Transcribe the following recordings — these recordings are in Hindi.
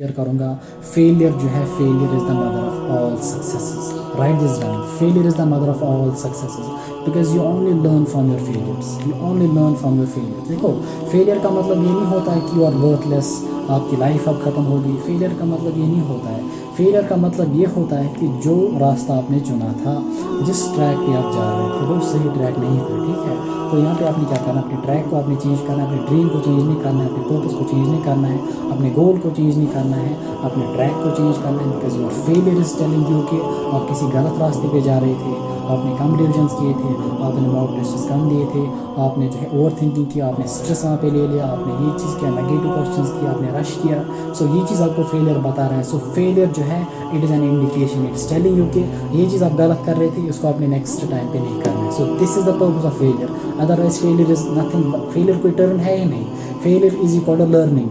शेयर करूँगा। फेलियर जो है, failure is the mother of all successes. Right this down, failure is the mother of all successes because you only learn from your failures, you only learn from your failures. देखो, फेलियर का मतलब ये नहीं होता है कि यू आर वर्थलेस, आपकी लाइफ अब ख़त्म होगी। फेलियर का मतलब ये नहीं होता है। फेलियर का मतलब ये होता है कि जो रास्ता आपने चुना था, जिस ट्रैक पे आप जा रहे थे, वो सही ट्रैक नहीं था। ठीक है, तो यहाँ पे आपने क्या करना, अपने ट्रैक को आपने चेंज करना है, अपने ड्रीम को चेंज नहीं करना है, अपने पर्पस को चेंज नहीं करना है, अपने गोल को चेंज नहीं करना है, अपने ट्रैक को चेंज करना है। Because your failure is telling you कि आप किसी गलत रास्ते पे जा रहे थे, आपने कम रिविजन्स किए थे, आपने मॉक टेस्ट कम दिए थे, आपने जो है ओवर थिंकिंग किया, आपने स्ट्रेस वहाँ पे ले लिया, आपने ये चीज़ किया, नेगेटिव क्वेश्चंस किया, आपने रश किया। सो ये चीज़ आपको फेलियर बता रहा है। सो फेलियर जो है, it is an indication, it's telling you कि ये चीज़ आप गलत कर रहे थे, इसको आपने नेक्स्ट टाइम पे नहीं करना है। So this is the purpose of failure. Otherwise failure is nothing, failure कोई टर्म है ही नहीं। Failure is equal to learning.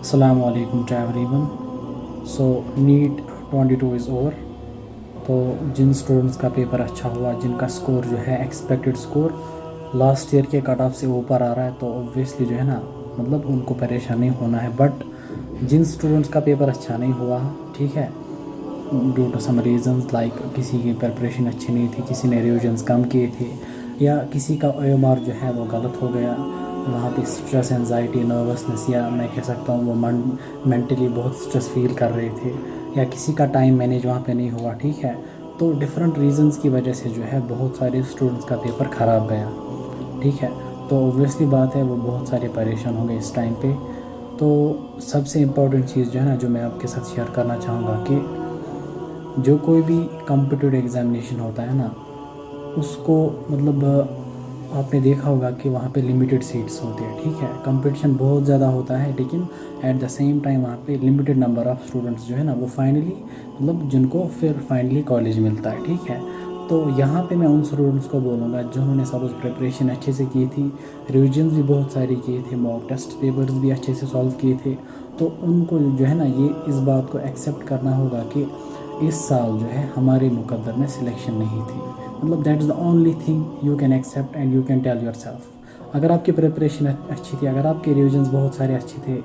अस्सलामु अलैकुम to everyone. So NEET 22 is over. तो जिन स्टूडेंट्स का पेपर अच्छा हुआ, जिनका स्कोर जो है एक्सपेक्टेड स्कोर लास्ट ईयर के कट ऑफ से ऊपर आ रहा है, तो ऑब्वियसली जो है ना, मतलब उनको परेशानी होना है। बट जिन स्टूडेंट्स का पेपर अच्छा नहीं हुआ, ठीक है, due to some reasons like किसी की प्रिपरेशन अच्छी नहीं थी, किसी ने रिविजन्स कम किए थे, या किसी का OMR जो है वो गलत हो गया, वहाँ पे स्ट्रेस, एंजाइटी, नर्वसनेस, या मैं कह सकता हूँ वो मेंटली बहुत स्ट्रेस फील कर रहे थे, या किसी का टाइम मैनेज वहाँ पे नहीं हुआ। ठीक है, तो डिफरेंट रीजंस की वजह से जो है बहुत सारे स्टूडेंट्स का पेपर ख़राब गया। ठीक है, तो ऑब्वियसली बात है, वो बहुत सारे परेशान होंगे इस टाइम पे। तो सबसे इम्पोर्टेंट चीज़ जो है ना, जो मैं आपके साथ शेयर करना चाहूँगा कि जो कोई भी कॉम्पिटिटिव एग्ज़ामिनेशन होता है ना, उसको मतलब आपने देखा होगा कि वहाँ पे लिमिटेड सीट्स होते हैं। ठीक है, कंपटीशन बहुत ज़्यादा होता है, लेकिन एट द सेम टाइम वहाँ पे लिमिटेड नंबर ऑफ़ स्टूडेंट्स जो है ना, वो फाइनली मतलब जिनको फिर फाइनली कॉलेज मिलता है। ठीक है, तो यहाँ पे मैं उन स्टूडेंट्स को बोलूँगा जिन्होंने सपोज प्रिपरेशन अच्छे से की थी, रिविजन्स भी बहुत सारी किए थे, मॉक टेस्ट पेपर्स भी अच्छे से सॉल्व किए थे, तो उनको जो है ना, ये इस बात को एक्सेप्ट करना होगा कि इस साल जो है हमारे मुकद्दर में सिलेक्शन नहीं थी। मतलब that is the only thing you can accept and you can tell yourself. अगर आपकी प्रिपरेशन अच्छी थी, अगर आपके रिविजन्स बहुत सारे अच्छे थे,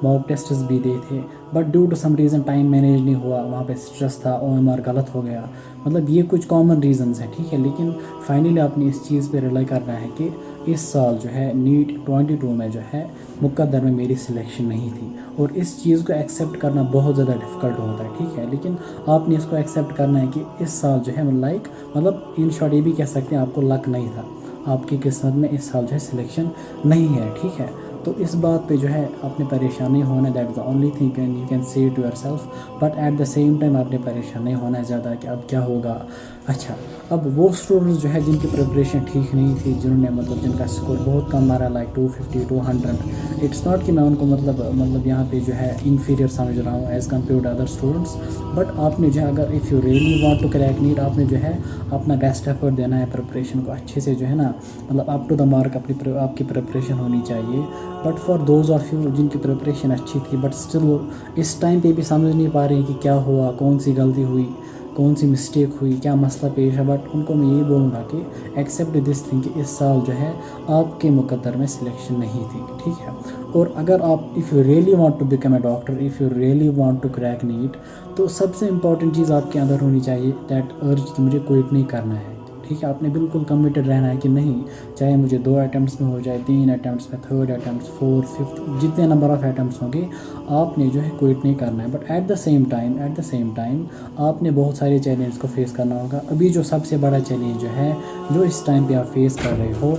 मॉक टेस्ट्स भी दिए थे, but due to some reason time manage नहीं हुआ, वहाँ पे स्ट्रेस था, OMR गलत हो गया, मतलब ये कुछ कॉमन रीजंस हैं। ठीक है, लेकिन फाइनली आपने इस चीज़ पे रिलाई करना है कि इस साल जो है नीट 22 में जो है मुकद्दर में मेरी सिलेक्शन नहीं थी, और इस चीज़ को एक्सेप्ट करना बहुत ज़्यादा डिफ़िकल्ट होता है। ठीक है, लेकिन आपने इसको एक्सेप्ट करना है कि इस साल जो है मतलब इन शॉर्ट ये भी कह सकते हैं आपको लक नहीं था, आपकी किस्मत में इस साल जो है सिलेक्शन नहीं है। ठीक है, तो इस बात पे जो है आपने परेशान नहीं होना, that is the only thing you can say to yourself. But at the same time आपने परेशान नहीं होना है ज़्यादा कि अब क्या होगा। अच्छा, अब वो स्टूडेंट्स जो है जिनकी प्रिपरेशन ठीक नहीं थी, जिन्होंने मतलब जिनका स्कोर बहुत कम आ रहा है, लाइक 250 200, इट्स नॉट कि मैं उनको मतलब यहाँ पे जो है इन्फीरियर समझ रहा हूँ as compared to other students. But आपने जो है, अगर if you really want to crack NEET, आपने जो है अपना बेस्ट एफर्ट देना है, प्रिपरेशन को अच्छे से जो है ना, मतलब अप टू द मार्क आपकी प्रिपरेशन होनी चाहिए। But for those of you जिनकी प्रिपरेशन अच्छी थी, बट स्टिल वो इस टाइम पे भी समझ नहीं पा रहे हैं कि क्या हुआ, कौन सी गलती हुई, कौन सी मिस्टेक हुई, क्या मसला पेश है, बट उनको मैं ये बोलूँगा कि एक्सेप्ट दिस थिंग कि इस साल जो है आपके मुकद्दर में सिलेक्शन नहीं थी। ठीक है, और अगर आप if you really want to become a doctor, if you really want to crack NEET, तो सबसे इम्पॉर्टेंट चीज़ आपके अंदर होनी चाहिए दैट अर्ज कि मुझे क्विट नहीं करना है। ठीक है, आपने बिल्कुल कमिटेड रहना है कि नहीं, चाहे मुझे 2 अटैम्प्ट्स में हो जाए, 3 अटैम्प्ट्स में, 3rd अटैम्प्ट, 4th, 5th, जितने नंबर ऑफ़ अटैम्प्ट्स होंगे आपने जो है क्विट नहीं करना है। But at the same time आपने बहुत सारे चैलेंज को फेस करना होगा। अभी जो सबसे बड़ा चैलेंज जो है, जो इस टाइम पे आप फेस कर रहे हो,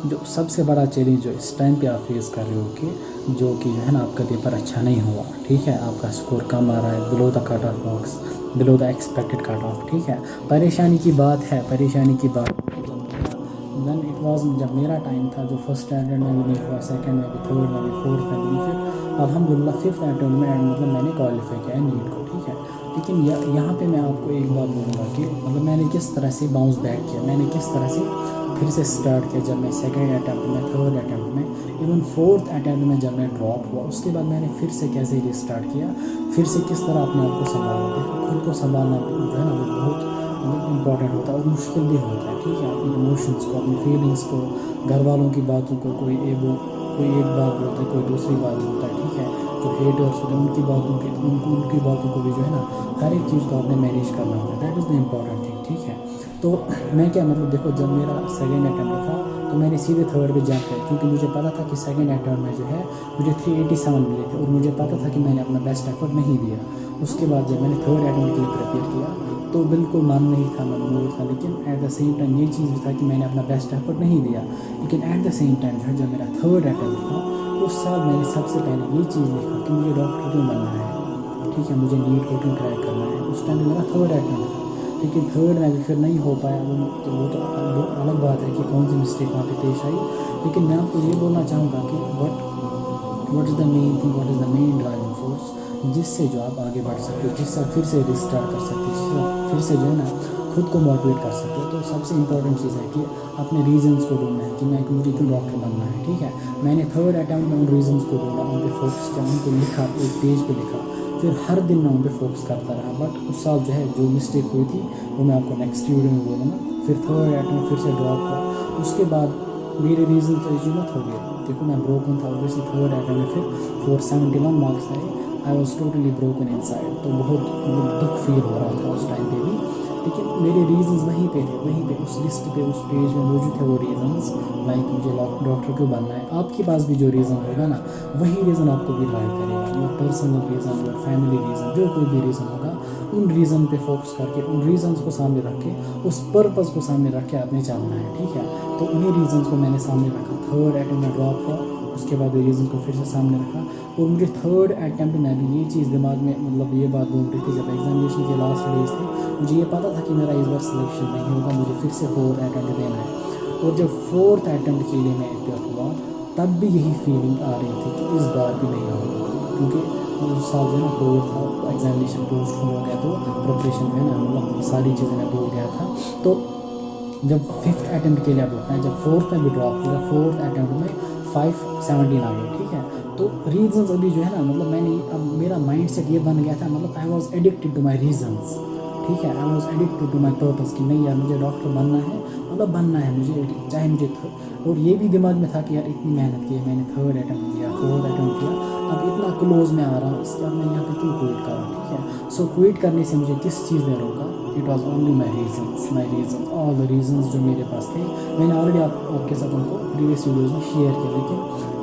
जो सबसे बड़ा चैलेंज जो इस टाइम पे आप फेस कर रहे हो कि जो है ना, आपका पेपर अच्छा नहीं हुआ। ठीक है, आपका स्कोर कम आ रहा है, below the cut off box, below the expected cut off. ठीक है, परेशानी की बात है, परेशानी की बात। देन इट वाज, जब मेरा टाइम था, जो फर्स्ट स्टैंडर्ड में भी नहीं हुआ, सेकंड में भी, थर्ड में भी, फोर्थ में भी, फिर अल्हम्दुलिल्लाह 5th अटेम्प्ट में मतलब मैंने क्वालिफाई किया नीट को। ठीक है, लेकिन यहाँ पे मैं आपको एक बात बोलूँगा कि मतलब मैंने किस तरह से बाउंस बैक किया, मैंने किस तरह से फिर से स्टार्ट किया जब मैं सेकंड अटैम्प्ट में, थर्ड अटैम्प्ट में, इवन फोर्थ अटैम्प्ट में जब मैं ड्रॉप हुआ, उसके बाद मैंने फिर से कैसे रिस्टार्ट किया, फिर से किस तरह अपने आप को संभालना। देखो खुद को संभालना जो है ना वो बहुत मतलब इम्पॉर्टेंट होता है और मुश्किल भी होता है, ठीक है। अपने इमोशंस को, अपनी फीलिंग्स को, घर वालों की बातों को, कोई एक बात बोलता है, कोई दूसरी बात बोलता है, ठीक है। जो हेटर्स होते हैं उनकी बातों को भी जो है ना हर एक चीज़ को आपने मैनेज करना होता है। That is the important thing, ठीक है। तो मैं क्या मतलब देखो जब मेरा सेकंड अटैम्प्ट था तो मैंने सीधे थर्ड पे जंप किया, क्योंकि मुझे पता था कि सेकंड अटैम्प्ट में जो है मुझे 387 मिले थे और मुझे पता था कि मैंने अपना बेस्ट एफर्ट नहीं दिया। उसके बाद जब मैंने थर्ड अटैम्प्ट के लिए प्रिपेयर किया तो बिल्कुल मन नहीं था, मन मूड था, लेकिन एट द सेम टाइम ये चीज़ भी था कि मैंने अपना बेस्ट एफर्ट नहीं दिया। लेकिन एट द सेम टाइम जो है जब मेरा थर्ड अटैम्प्ट था उस साल मैंने सबसे पहले ये चीज़ लिखा कि मुझे डॉक्टर क्यों बनना है, ठीक है, मुझे नीट को क्यों क्रैक करना है। उस टाइम मेरा थर्ड अटैम्प्ट था, लेकिन थर्ड में भी फिर नहीं हो पाया। वो तो अलग बात है कि कौन सी मिस्टेक वहाँ पे पेश आई। लेकिन मैं आपको ये बोलना चाहूँगा कि what is the main thing, what is the main driving force जिससे जो आप आगे बढ़ सकते हो, जिससे आप फिर से रिस्टार्ट कर सकते हो, जिससे आप फिर से जो है ना खुद को मोटिवेट कर सकते हो। तो सबसे इंपॉर्टेंट चीज़ है कि अपने रीजंस को ढूंढना है कि मुझे क्यों डॉक्टर बनना है, ठीक है। मैंने थर्ड अटैम्प्ट में उन रीजंस को ढूंढा, उन पर फोकस किया, उनको लिखा, एक पेज पे लिखा, फिर हर दिन मैं उन पर फोकस करता रहा। बट उस साल जो है जो मिस्टेक हुई थी वो मैं आपको नेक्स्ट वीडियो में बोलूँगा। फिर थर्ड अटैम्प्ट फिर से ड्रॉप हुआ, उसके बाद मेरे रीजन तो एचीवमेंट हो गया। देखो मैं ब्रोकन था ऑब्वियसली, थर्ड अटैम्प्ट में फिर 471 मार्क्स आए। I was totally broken inside, तो बहुत मतलब दुख फील हो रहा था उस टाइम पे भी। लेकिन मेरे रीजंस वहीं पे थे, वहीं पे उस लिस्ट पे, उस पेज में मौजूद थे वो रीजंस। लाइक मुझे डॉक्टर क्यों बनना है। आपके पास भी जो रीज़न होगा ना वही रीज़न आपको भी ड्राइव करेगा। Your personal reason, your family reason, जो कोई भी रीज़न होगा उन रीज़न पे फोकस करके, उन रीजंस को सामने रख के, उस पर्पज़ को सामने रख के आपने चलना है, ठीक है। तो उन्हीं रीजंस को मैंने सामने रखा। थर्ड अटैम्प्ट में ड्रॉप हुआ, उसके बाद ये रीज़न को फिर से सामने रखा। और मुझे थर्ड अटैम्प्ट में भी ये चीज़ दिमाग में मतलब ये बात घूम रही थी जब एग्जामिनेशन के लास्ट डेज थे, मुझे ये पता था कि मेरा इस बार सिलेक्शन नहीं होगा, मुझे फिर से फोर्थ अटैम्प्ट देना है। और जब फोर्थ अटैम्प्ट के लिए मैं अपेयर हुआ तब भी यही फीलिंग आ रही थी कि इस बार भी नहीं होगा, क्योंकि उस साल जो है ना कोविड था, एग्जामिनेशन पोस्टपोन हो गया, तो प्रिपरेशन जो है ना मतलब सारी चीज़ें मैं भूल गया था। तो जब फिफ्थ अटैम्प्ट के लिए अब उठना है, जब फोर्थ में भी ड्रॉप किया, फोर्थ अटैम्प्ट में 517 आ गए, ठीक है। तो रीजंस अभी जो है ना मतलब अब मेरा माइंड सेट ये बन गया था, मतलब I was addicted to my reasons, ठीक है। I was addicted to my purpose कि नहीं यार मुझे डॉक्टर बनना है, मतलब बनना है मुझे, चाहे मुझे और ये भी दिमाग में था कि यार इतनी मेहनत की है मैंने, थर्ड अटैम्प्ट किया, फोर्थ अटैम्प्ट किया, अब इतना क्लोज में आ रहा हूँ, इसके अब मैं यहाँ पे क्यों क्विट कर रहा हूँ, ठीक है। सो क्विट करने से मुझे किस चीज़ ने रोका, it was only my reasons, all the reasons जो मेरे पास थे। मैंने ऑलरेडी आपके साथ उनको प्रीवियस वीडियोज़ में शेयर किया, लेकिन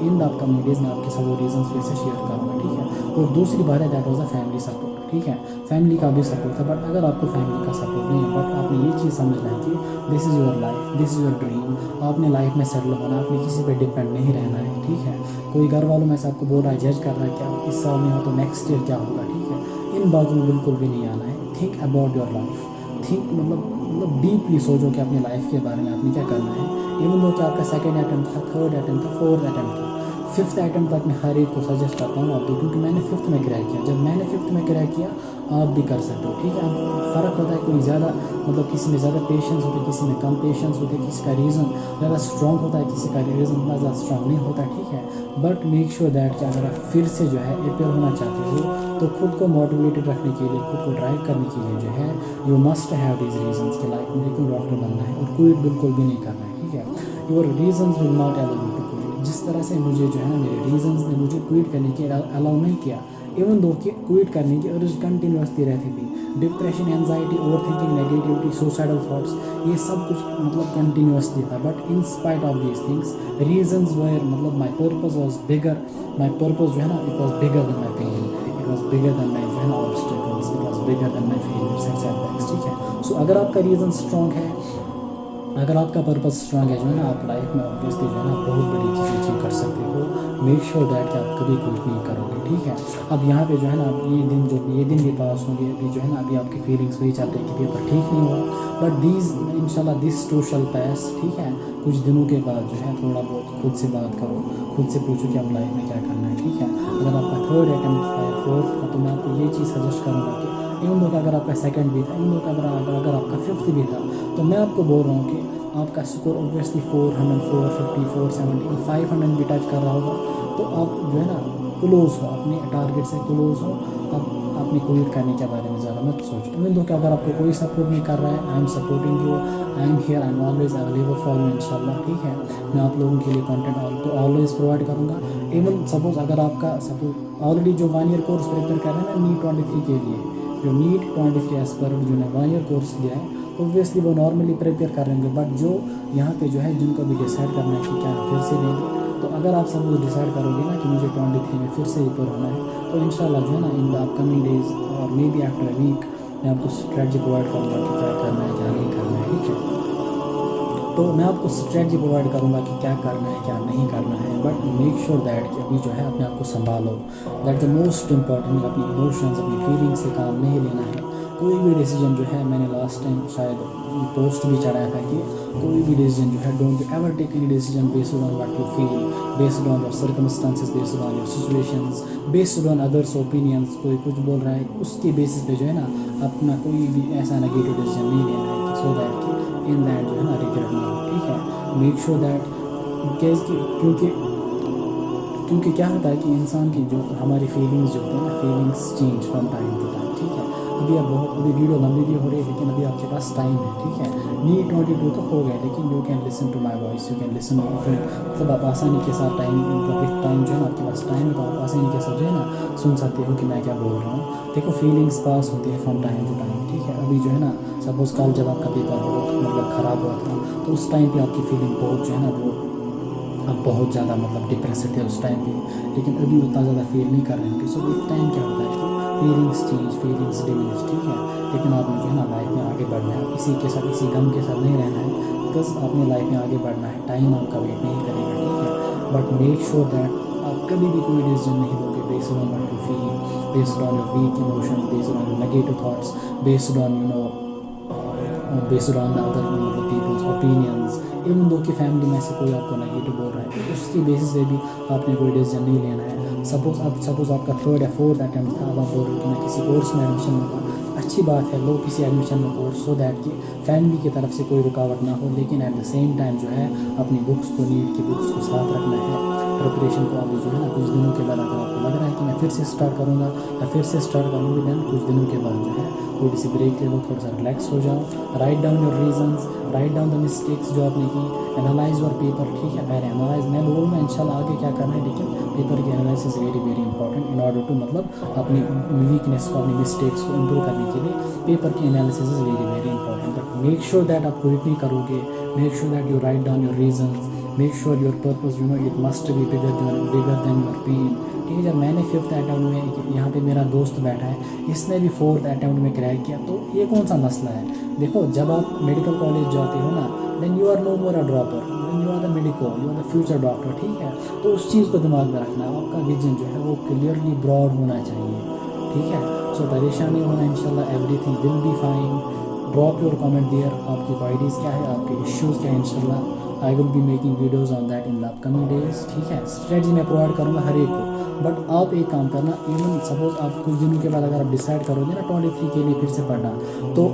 इन द अपकमिंग डेज में आपके साथ वो रीजन्स फिर से शेयर करूँगा, ठीक है। और दूसरी बात है that was the family support, ठीक है। फैमिली का भी सपोर्ट था, बट अगर आपको फैमिली का सपोर्ट नहीं है, बट आपने ये चीज़ समझना है कि this is your life, this is your dream, आपने लाइफ में सेटल होना, आपने किसी पे डिपेंड नहीं रहना है, ठीक है। कोई घर वालों में से आपको बोल रहा है, जज कर रहा है क्या इस साल नहीं हो तो नेक्स्ट ईयर क्या होगा, ठीक है, इन बातों में बिल्कुल भी नहीं आना है। Think about your life, think मतलब डीपली सोचो कि अपनी लाइफ के बारे में आपने क्या करना है। इवन दो कि आपका सेकेंड अटैम्प्ट था, थर्ड अटैम्प्ट था, फोर्थ अटैम्प्ट था, फिफ्थ अटैम्प्ट तक मैं हर एक को सजेस्ट करता हूँ आप भी, क्योंकि मैंने फिफ्थ में क्रैक किया। जब मैंने फिफ्थ में क्रैक किया आप भी कर सकते हो, ठीक है। अब फ़र्क होता है, कोई ज़्यादा मतलब किसी में ज़्यादा पेशेंस होता है, किसी में कम पेशेंस होते हैं, किसी का रीज़न ज़्यादा स्ट्रॉन्ग होता है, किसी का रीज़न इतना ज़्यादा स्ट्रॉन्ग नहीं होता, ठीक है। बट मेक श्योर दैट कि अगर आप फिर से जो है अपेयर होना चाहते हो तो खुद को मोटिवेटेड रखने के लिए, खुद को ड्राइव करने के लिए जो है you must have these reasons कि लाइक मुझे क्यों डॉक्टर बनना है, और क्विट बिल्कुल भी नहीं करना है, ठीक है। Your reasons will not allow you to quit. जिस तरह से मुझे जो है ना मेरे रीजंस ने मुझे क्विट करने के अलाउ नहीं किया, इवन दो कि क्विट करने की अर्ज कंटिन्यूसली रहती थी, depression, anxiety, over thinking, negativity, suicidal thoughts, ये सब कुछ मतलब कंटिन्यूसली था। But in spite of these things reasons were मतलब my purpose was bigger, my purpose जो है ना it was bigger than my pain, it was bigger than my जो है ना obstacles, it was bigger than my failures and setbacks, ठीक है। सो अगर आपका रीज़न स्ट्रॉन्ग है, अगर आपका पर्पस स्ट्रॉन्ग है जो है ना, आप लाइफ में ऑब्वियसली जो है ना बहुत बड़ी चीज़ें अचीव कर सकते हो। मेक श्योर दैट कि आप कभी क्विट नहीं करोगे, ठीक है। अब यहाँ पे जो है ना ये दिन भी पास होंगे, अभी जो है ना अभी आपकी फीलिंग्स वही चाहते हैं कि पेपर ठीक नहीं हुआ, बट दीज इंशाल्लाह दिस टू शैल पास, ठीक है। कुछ दिनों के बाद जो है थोड़ा बहुत खुद से बात करो, खुद से पूछो कि आप लाइफ में क्या करना है, ठीक है। अगर आपका थर्ड अटैम्प्ट था, फोर्थ था, तो मैं आपको ये चीज़ सजेस्ट करूँगा कि इवन दो कि अगर आपका सेकंड भी था, इवन दो कि अगर आपका फिफ्थ भी था, तो मैं आपको बोल रहा हूँ कि आपका स्कोर ऑब्वियसली 400, 450, 470, 500 भी टच कर रहा होगा, तो आप जो है ना क्लोज हो, अपने टारगेट से क्लोज हो। अब अपने क्विट करने के बारे में ज़्यादा मत सोचो। इवन दो कि अगर आपको कोई सपोर्ट नहीं कर रहा है, I am supporting you, I am here, I am always available for you इंशाल्लाह, ठीक है। मैं आप लोगों के लिए कंटेंट तो ऑलवेज प्रोवाइड करूँगा। इवन सपोज अगर आपका सपोज ऑलरेडी जो 1 ईयर कोर्स प्रिपेयर कर रहे हैं ना नीट 23 के लिए, जो नीट 23 एस्पायरेंट जो ने 1 ईयर कोर्स लिया है, ऑब्वियसली वो नॉर्मली प्रिपेयर कर रहे होंगे। बट जो यहाँ पे जो है जिनको भी डिसाइड करना है कि क्या फिर से लेंगे, तो अगर आप सब डिसाइड करोगे ना कि मुझे 23 में फिर से ऊपर होना है, तो इंशाल्लाह जो है ना इन द अपकमिंग डेज और maybe after a week मैं आपको स्ट्रेटजी प्रोवाइड करूँगा कि क्या करना है क्या नहीं करना है, ठीक है। तो मैं आपको स्ट्रेटजी प्रोवाइड करूँगा कि क्या करना है क्या नहीं करना है। बट मेक श्योर दैट कि अभी जो है अपने आप को संभालो, दैट द मोस्ट इम्पॉर्टेंट। अपनी इमोशंस अपनी फीलिंग्स से काम नहीं लेना है। कोई भी डिसीजन जो है, मैंने लास्ट टाइम शायद पोस्ट भी चढ़ाया था कि कोई भी डिसीजन जो है, don't ever take any decision based on what you feel, based on your circumstances, based on your situations, based on others opinions. कोई कुछ बोल रहा है उसके बेसिस पे जो है ना अपना कोई भी ऐसा नेगेटिव डिसीजन नहीं लेना है कि सो दैट कि इन दैट जो है ना रिग्रेट ना हो, ठीक है। मेक श्योर दैट क्योंकि क्या होता है कि इंसान की जो हमारी फीलिंग्स जो होती है ना, feelings change from time to time, ठीक है। अभी वीडियो लंबी भी हो रही है, लेकिन अभी आपके पास टाइम है, ठीक है। नीट 22 तो हो गया, लेकिन you can listen to my voice, you can listen, मतलब आप आसानी के साथ टाइम जो है ना आपके पास टाइम है, तो आप आसानी के साथ जो है ना सुन सकते हो कि मैं क्या बोल रहा हूँ। देखो फीलिंग्स पास होती है फ्रॉम टाइम टू टाइम, ठीक है। अभी जो है ना सपोज कल जब आपका पेपर बहुत मतलब ख़राब हुआ था, तो उस टाइम पे आपकी फीलिंग बहुत जो है ना वो अब बहुत ज़्यादा मतलब डिप्रेसिव थे उस टाइम पे, लेकिन अभी उतना ज़्यादा फील नहीं कर रहे होंगे। सो एक टाइम क्या होता है कि फीलिंग्स चेंज, फीलिंग्स डिमिनिश, ठीक है। लेकिन आपने जो है ना लाइफ में आगे बढ़ना है, इसी के साथ इसी गम के साथ नहीं रहना है, बिकॉज आपने लाइफ में आगे बढ़ना है। टाइम आपका वेट नहीं करेगा, ठीक है। बट मेक श्योर दैट आप कभी भी कोई डिसीजन नहीं लोगे based on what you feel, based on your weak emotions, based on your negative thoughts, based on based on other peoples opinions. Even though कि फैमिली में से कोई आपको नेगेटिव बोल रहा है, तो उसकी बेसिस पे भी आपने कोई डिसीजन नहीं लेना है। सपोज आपका 3rd या 4th अटैम्प्ट था, अब आप बोल रहे हो कि मैं किसी कोर्स में एडमिशन लूँगा, अच्छी बात है, लो किसी एडमिशन में कोर्स, सो दैट कि फैमिली की तरफ से कोई रुकावट ना हो। लेकिन एट द सेम टाइम जो है अपनी बुक्स को, नीट की बुक्स को साथ रखना है, प्रिपरेशन को। अभी जो है ना कुछ दिनों के बाद अगर आपको लग रहा है कि मैं फिर से स्टार्ट करूँगा या फिर से स्टार्ट करूँगी, देन कुछ दिनों के बाद जो है थोड़ी सी ब्रेक ले लो, थोड़ा सा रिलैक्स हो जाओ, right down your reasons, write down the mistakes जो आपने की, एनालाइज योर पेपर, ठीक है। पहले एनालाइज, मैं बोलूँगा इंशाल्लाह आगे क्या करना है, लेकिन पेपर की analysis very very important in order to मतलब अपनी वीकनेस को, अपनी मिस्टेक्स को इम्प्रूव करने के लिए पेपर की analysis is very very important. But make sure that आप क्विट नहीं करोगे, make sure that you write down your reasons, make sure your purpose it must be bigger than your pain, ठीक है। जब मैंने 5th अटैम्प्ट में, यहाँ पे मेरा दोस्त बैठा है, इसने भी 4th अटैम्प्ट में क्रैक किया, तो ये कौन सा मसला है। देखो जब आप मेडिकल कॉलेज जाते हो ना, then you are no more a dropper, then you are the medico, you are the future doctor, ठीक है। तो उस चीज़ को दिमाग में रखना, आपका विजन जो है वो क्लियरली ब्रॉड होना चाहिए, ठीक है। सो परेशानी होना, इंशाल्लाह everything will be fine. Drop your comment there, आपकी क्वाइरीज़ क्या है, आपके इश्यूज़ क्या है, इंशाल्लाह I will be making videos on that in the upcoming days, ठीक है। स्ट्रेटजी मैं प्रोवाइड करूँगा हर एक को। बट आप एक काम करना, इवन सपोज आप कुछ दिनों के बाद अगर आप डिसाइड करोगे ना 23 के लिए फिर से पढ़ना, तो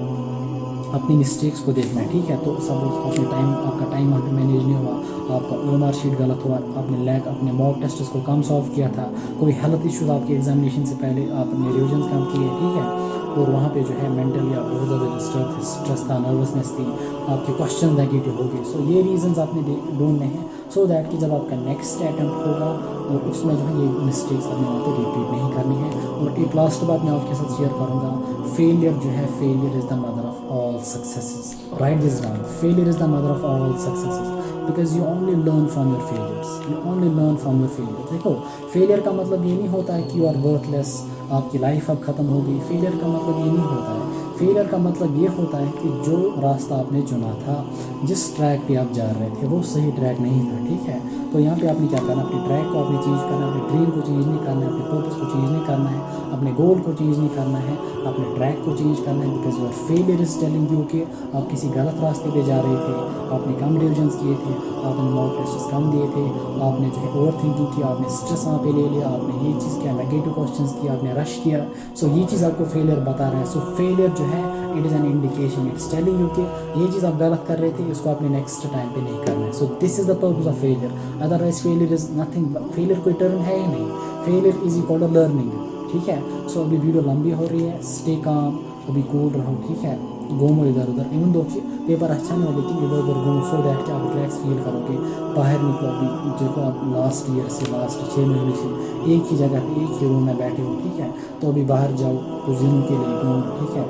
अपनी मिस्टेक्स को देखना है, ठीक है। तो सपोज आपका टाइम वहाँ पे मैनेज नहीं हुआ, आपका OMR शीट गलत हुआ, आपने अपने मॉक टेस्ट को कम सॉल्व किया था, कोई हेल्थ इश्यूज आपके एग्जामिनेशन से पहले आपने रिविजन कम किए, ठीक है। और वहाँ पे जो है मेंटल या बहुत ज़्यादा स्ट्रेस था, नर्वसनेस थी, आपके क्वेश्चन नेगेटिव हो गए। सो ये रीजंस आपने ढूंढने हैं, सो दैट कि जब आपका नेक्स्ट अटैम्प्ट होगा और उसमें जो है ये मिस्टेक्स अपने वहाँ पे रिपीट नहीं करनी है। और एक लास्ट बात मैं आपके साथ शेयर करूँगा, फेलियर जो है, failure is the mother of all successes, right this down, failure is the mother of all successes, because you only learn from your failures, you only learn from your failures. देखो फेलियर का मतलब ये नहीं होता है कि यू आर वर्थलेस, आपकी लाइफ अब ख़त्म हो गई। फेलियर का मतलब ये नहीं होता है। फेलियर का मतलब ये होता है कि जो रास्ता आपने चुना था, जिस ट्रैक पे आप जा रहे थे, वो सही ट्रैक नहीं था, ठीक है। तो यहाँ पे आपने क्या करना, अपने ट्रैक को आपने चेंज करना है, अपने ड्रीम को चेंज नहीं करना है, अपने पर्पस को चेंज नहीं करना है, अपने गोल को चेंज नहीं करना है, अपने ट्रैक को चेंज करना है। Because your failure is telling you कि आप किसी गलत रास्ते पे जा रहे थे, आपने कम रिविजन्स किए थे, आपने मॉक टेस्ट कम दिए थे, आपने जो है ओवर थिंकिंग की, आपने स्ट्रेस वहाँ पे ले लिया, आपने ये चीज़ किया, नेगेटिव क्वेश्चन किया, आपने रश किया। सो ये चीज़ आपको फेलियर बता रहा है। सो फेलियर जो है it is an indication, it's telling you कि ये चीज़ आप गलत कर रहे थे, इसको आपने नेक्स्ट टाइम पे नहीं करना है. So this is the purpose of failure. Otherwise failure is nothing, failure कोई टर्म है ही नहीं. Failure is equal to learning. ठीक है. सो अभी वीडियो लंबी हो रही है, स्टे काम, अभी कूल रहो. ठीक है. घूमो इधर उधर, इवन दो पेपर अच्छा नहीं हो लेकिन इधर उधर घूमो, सो दैट कि आप रिलैक्स फील करोगे. बाहर निकलो. अभी देखो आप लास्ट ईयर से लास्ट 6 महीने से एक ही जगह पे एक ही रूम में बैठे हो. ठीक है. तो अभी बाहर जाओ कुछ दिनों के लिए घूमो. ठीक है.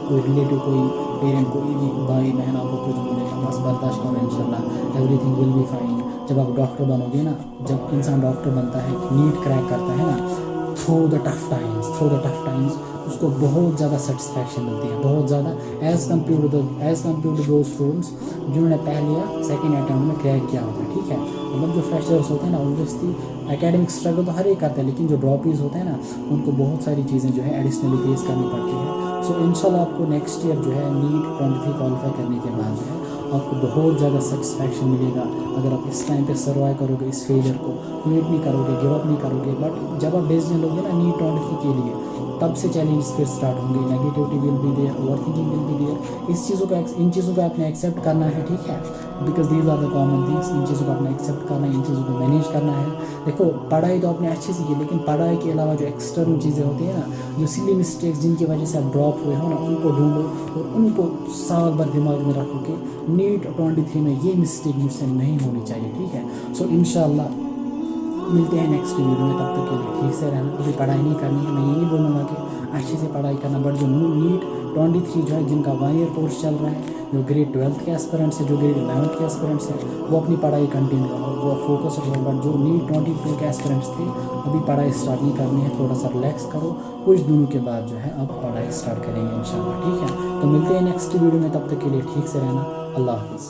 कोई रिलेटिव, कोई पेरेंट, कोई भी भाई बहन आपको कुछ बोलेगा, बस बर्दाश्त करो, इंशाल्लाह एवरीथिंग विल बी फाइन. जब आप डॉक्टर बनोगे ना, जब इंसान डॉक्टर बनता है, नीट क्रैक करता है ना, थ्रू द टफ टाइम्स उसको बहुत ज़्यादा सेटिस्फैक्शन मिलती है, बहुत ज़्यादा, एज़ कम्पेयर टू दो स्टूडेंट्स जिन्होंने पहले या सेकेंड अटैम्प्ट में क्रैक किया होता है. ठीक है. मतलब जो फ्रेशर्स होते हैं ना, ऑब्वियसली एकेडमिक स्ट्रगल तो हर एक करते हैं, लेकिन जो ड्रॉपीज होते हैं ना, उनको बहुत सारी चीज़ें जो है एडिशनली फेस करनी पड़ती है. सो इंशाल्लाह आपको नेक्स्ट ईयर जो है नीट 23 क्वालिफाई करने के बाद जो है आपको बहुत ज़्यादा सेटिस्फैक्शन मिलेगा अगर आप इस टाइम पे सर्वाइव करोगे, इस फेलियर को क्विट नहीं करोगे, गिव अप नहीं करोगे. बट जब आप डिसीजन लोगे ना नीट 23 के लिए, तब से चैलेंज फिर स्टार्ट होंगे. Negativity will be there, over thinking will be there. इन चीज़ों को आपने एक्सेप्ट करना है. ठीक है. Because these are the common things. इन चीज़ों को आपने एक्सेप्ट करना है, इन चीज़ों को मैनेज करना है. देखो पढ़ाई तो आपने अच्छे से की, लेकिन पढ़ाई के अलावा जो एक्सटर्नल चीज़ें होती हैं ना, जो सिली मिस्टेक्स जिनकी वजह से आप ड्रॉप हुए हो ना, उनको ढूंढो और उनको साल भर दिमाग में रखो कि नीट 23 में ये मिस्टेक मुझसे नहीं होनी चाहिए. ठीक है. सो इंशाल्लाह मिलते हैं नेक्स्ट वीडियो में. तब तक के लिए ठीक से रहना. अभी पढ़ाई नहीं करनी है, मैं ये नहीं बोलूँगा कि अच्छे से पढ़ाई करना, बट जो नीट 23 जो है, जिनका 1 ईयर कोर्स चल रहा है, जो ग्रेड 12 के एस्पिरेंट्स है, जो ग्रेड 11 के एस्पिरेंट्स है, वो अपनी पढ़ाई कंटिन्यू करो, वो फोकस रहो. बट जो नीट 22 के एस्पिरेंट्स थे, अभी पढ़ाई स्टार्ट नहीं करनी है, थोड़ा सा रिलैक्स करो. कुछ दिनों के बाद जो है अब पढ़ाई स्टार्ट करेंगे इंशाल्लाह. ठीक है. तो मिलते हैं नेक्स्ट वीडियो में. तब तक के लिए ठीक से रहना. अल्लाह हाफ़िज़.